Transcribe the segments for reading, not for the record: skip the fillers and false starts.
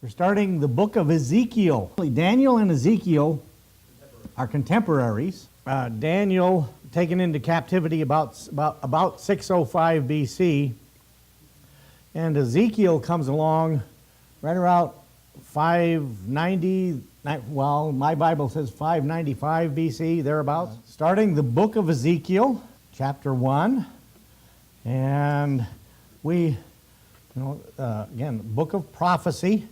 We're starting the book of Ezekiel. Daniel and Ezekiel are contemporaries. Daniel taken into captivity about 605 BC, and Ezekiel comes along right around 590. Well, my Bible says 595 BC, thereabouts. Starting the book of Ezekiel, chapter 1, and we, again, book of prophecy.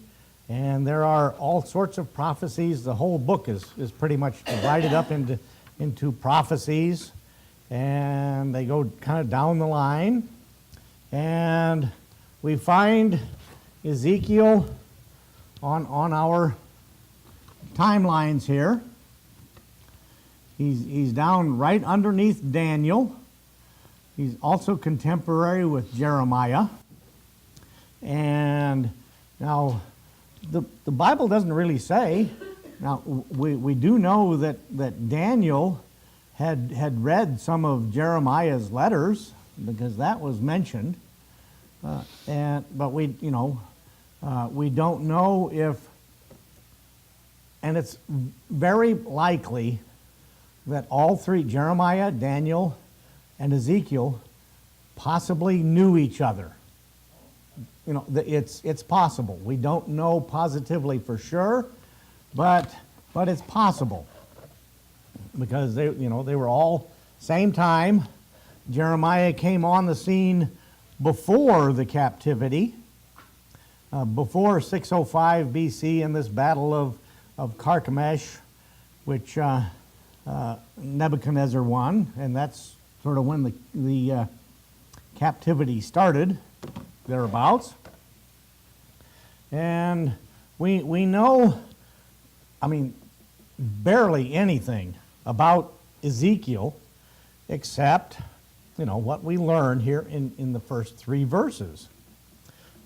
And there are all sorts of prophecies. The whole book is pretty much divided up into prophecies, and they go kind of down the line. And we find Ezekiel on our timelines here. He's down right underneath Daniel. He's also contemporary with Jeremiah. And now, the Bible doesn't really say. Now, we do know that Daniel had read some of Jeremiah's letters, because that was mentioned. But we don't know if, and it's very likely that all three, Jeremiah, Daniel, and Ezekiel, possibly knew each other. It's possible. We don't know positively for sure, but it's possible, because they were all same time. Jeremiah came on the scene before the captivity, before 605 BC in this battle of Carchemish, which Nebuchadnezzar won, and that's sort of when the captivity started, thereabouts. And we know, barely anything about Ezekiel, except, what we learn here in the first 3 verses.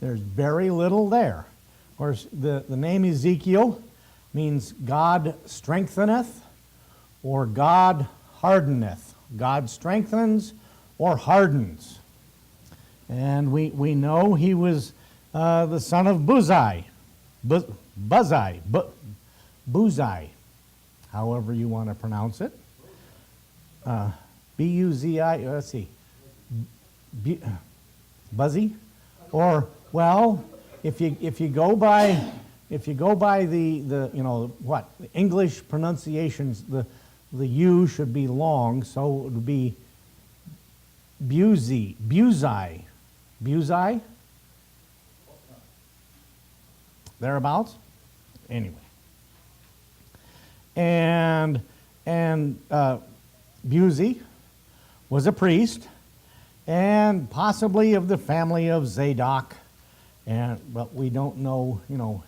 There's very little there. Of course, the name Ezekiel means God strengtheneth or God hardeneth. God strengthens or hardens. And we know he was the son of Buzai, however you want to pronounce it. B-U-Z-I, let's see, Buzzy? Or, well, if you go by the English pronunciations, the U should be long, so it would be Buzai. Thereabouts? Anyway. And Buzi was a priest, and possibly of the family of Zadok, but we don't know,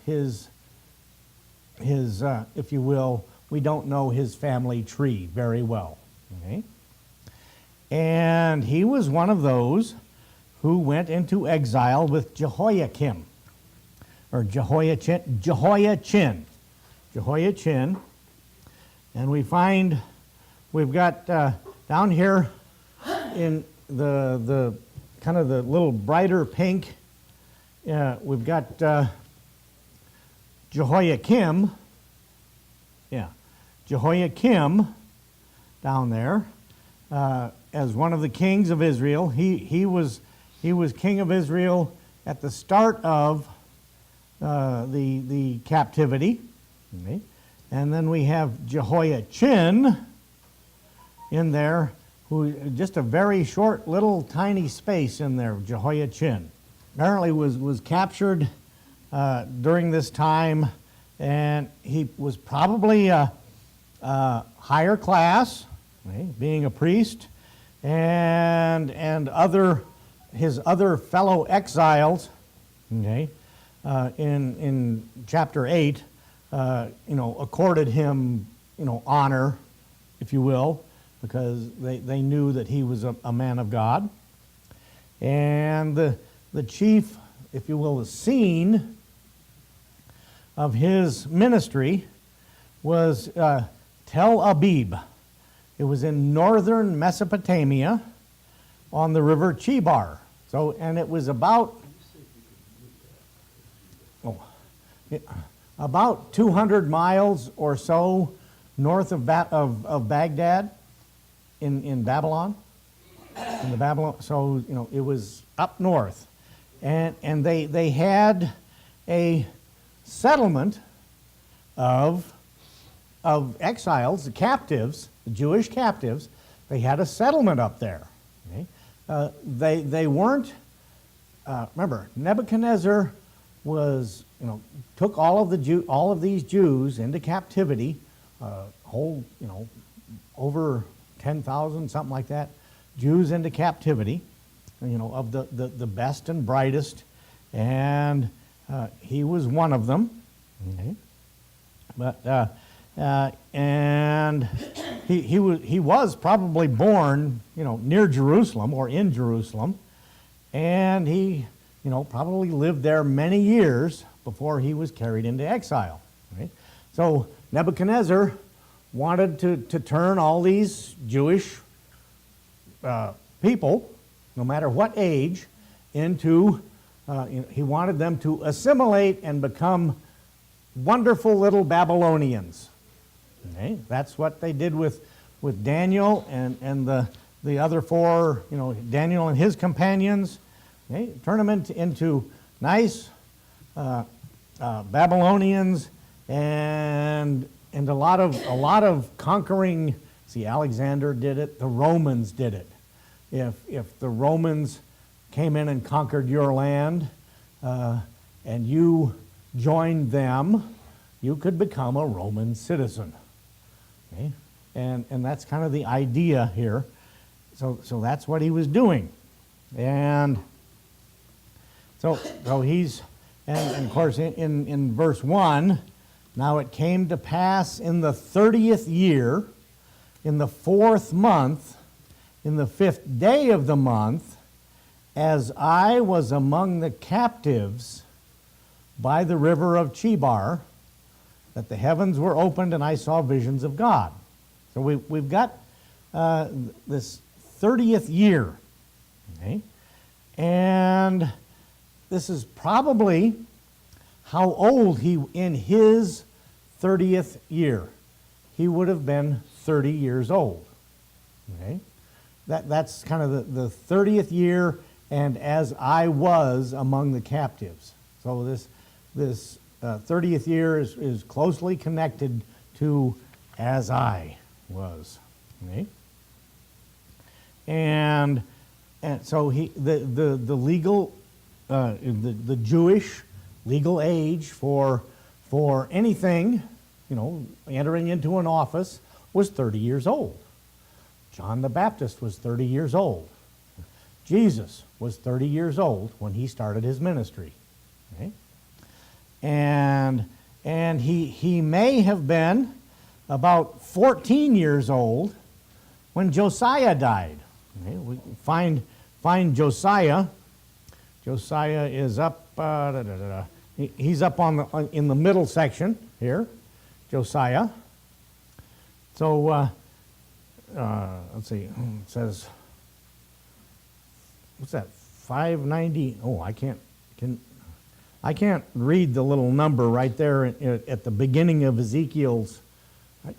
his if you will, we don't know his family tree very well. Okay? And he was one of those who went into exile with Jehoiakim, or Jehoiachin. And we've got down here in the kind of the little brighter pink, we've got Jehoiakim down there. As one of the kings of Israel. He was king of Israel at the start of the captivity. Okay. And then we have Jehoiachin in there, who just a very short little tiny space in there, Jehoiachin. Apparently was captured during this time, and he was probably a higher class, okay, being a priest, and his other fellow exiles, okay, in chapter 8, accorded him, honor, if you will, because they knew that he was a man of God. And the chief, if you will, the scene of his ministry was Tel Abib. It was in northern Mesopotamia on the river Chebar. And it was about about 200 miles or so north of Baghdad in Babylon. In the Babylon, so it was up north, and they had a settlement of exiles, the captives, the Jewish captives. They had a settlement up there. Okay? They weren't. Remember, Nebuchadnezzar was took all of these Jews into captivity, whole over 10,000, something like that, Jews into captivity, of the best and brightest, and he was one of them. Okay? But and he was probably born near Jerusalem or in Jerusalem, and he probably lived there many years before he was carried into exile. Right? So Nebuchadnezzar wanted to turn all these Jewish people, no matter what age, into he wanted them to assimilate and become wonderful little Babylonians. Okay? That's what they did with Daniel and the other four, Daniel and his companions. Okay? Turn them into nice Babylonians and a lot of conquering. See, Alexander did it. The Romans did it. If the Romans came in and conquered your land, and you joined them, you could become a Roman citizen. Okay? And that's kind of the idea here. So that's what he was doing. And so he's, and of course in verse 1, now it came to pass in the 30th year, in the 4th month, in the 5th day of the month, as I was among the captives by the river of Chebar, that the heavens were opened and I saw visions of God. So we've got this 30th year, okay? And this is probably how old he, in his 30th year, he would have been 30 years old. Okay? That's kind of the 30th year, and as I was among the captives. So this 30th year is closely connected to as I was. Okay? And so the legal the Jewish legal age for anything, entering into an office was 30 years old. John the Baptist was 30 years old. Jesus was 30 years old when he started his ministry. Okay? And he may have been about 14 years old when Josiah died. Okay? We find Josiah. Josiah is up. He's up in the middle section here. Josiah. So let's see. It says, what's that? 590. Oh, I can't read the little number right there at the beginning of Ezekiel's.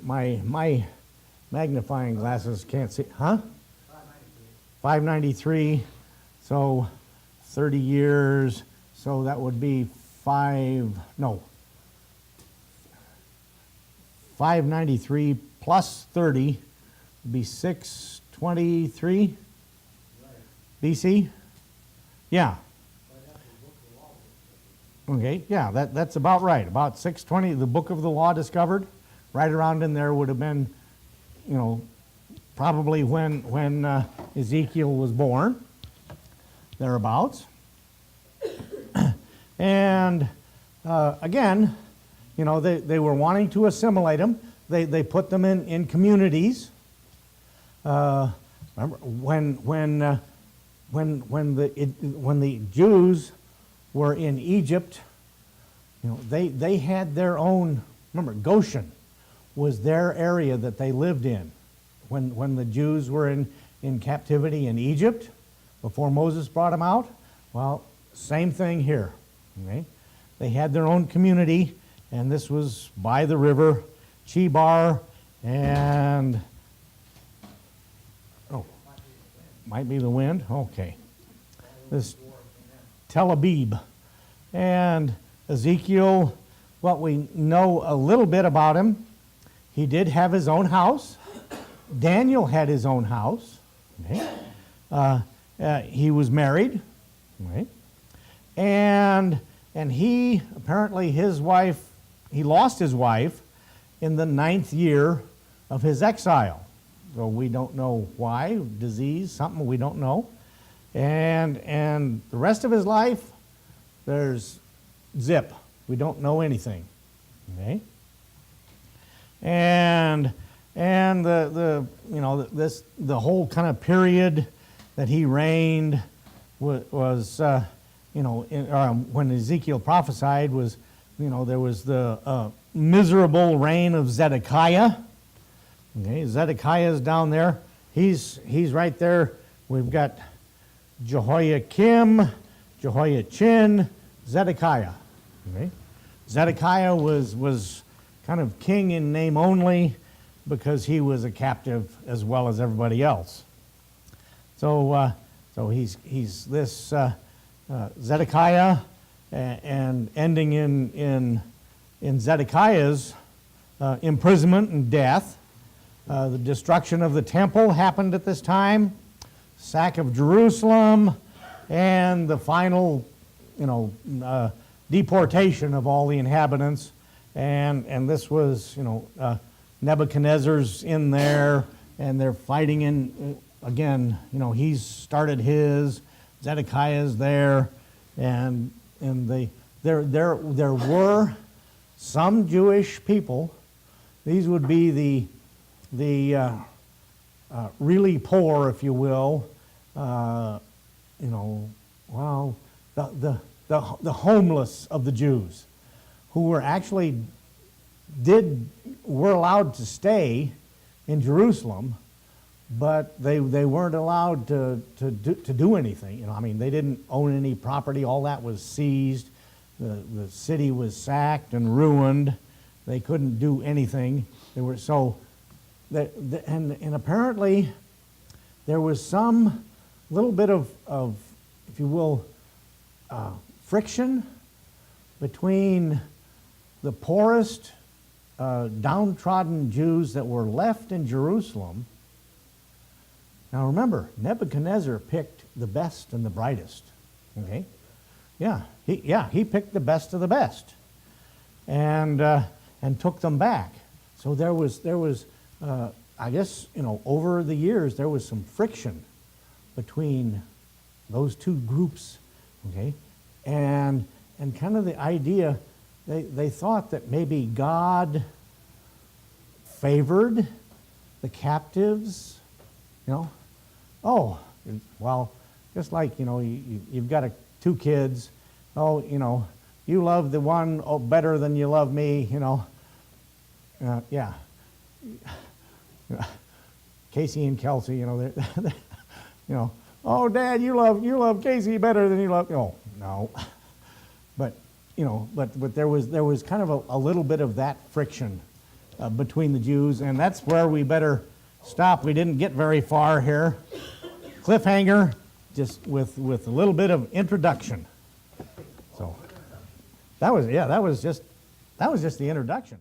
My magnifying glasses can't see. Huh? 593. So 30 years. So that would be 593 plus 30 would be 623 BC. Yeah. Okay, yeah, that's about right. About 620, the book of the law discovered. Right around in there would have been, probably when Ezekiel was born, thereabouts. And again, they were wanting to assimilate them. They put them in communities. Remember when the Jews were in Egypt, they had their own. Remember, Goshen was their area that they lived in when the Jews were in captivity in Egypt before Moses brought them out. Well, same thing here. Okay? they had their own community, and this was by the river, Chebar, and, oh, might be the wind, okay. This Tel Aviv. And Ezekiel, what we know a little bit about him, he did have his own house. Daniel had his own house. Okay. He was married. Right. And he, apparently his wife, he lost his wife in the 9th year of his exile. So we don't know why, disease, something we don't know. And the rest of his life, there's zip. We don't know anything. Okay? And the whole kind of period that he reigned was when Ezekiel prophesied was, there was the miserable reign of Zedekiah. Okay, Zedekiah's down there. He's right there. We've got Jehoiakim, Jehoiachin, Zedekiah. Okay? Zedekiah was kind of king in name only because he was a captive as well as everybody else. So he's this Zedekiah, and ending in Zedekiah's imprisonment and death. The destruction of the temple happened at this time, sack of Jerusalem, and the final, deportation of all the inhabitants. And this was, Nebuchadnezzar's in there, and they're fighting again, he's started his, Zedekiah's there, and there were some Jewish people. These would be the really poor, if you will, the homeless of the Jews, who were actually were allowed to stay in Jerusalem, but they weren't allowed to do anything. They didn't own any property. All that was seized. The city was sacked and ruined. They couldn't do anything. They were and apparently there was some little bit of if you will, friction between the poorest, downtrodden Jews that were left in Jerusalem. Now remember, Nebuchadnezzar picked the best and the brightest. Okay, he picked the best of the best, and took them back. So there was I guess over the years there was some friction between those two groups. Okay, and kind of the idea, they thought that maybe God favored the captives. Oh, well, just like, you've got two kids. Oh, you love the one better than you love me, yeah. Casey and Kelsey, they're oh, Dad, you love Casey better than you love, oh, no. But there was kind of a little bit of that friction between the Jews, and that's where we better stop. We didn't get very far here. Cliffhanger, just with a little bit of introduction. So that was just the introduction.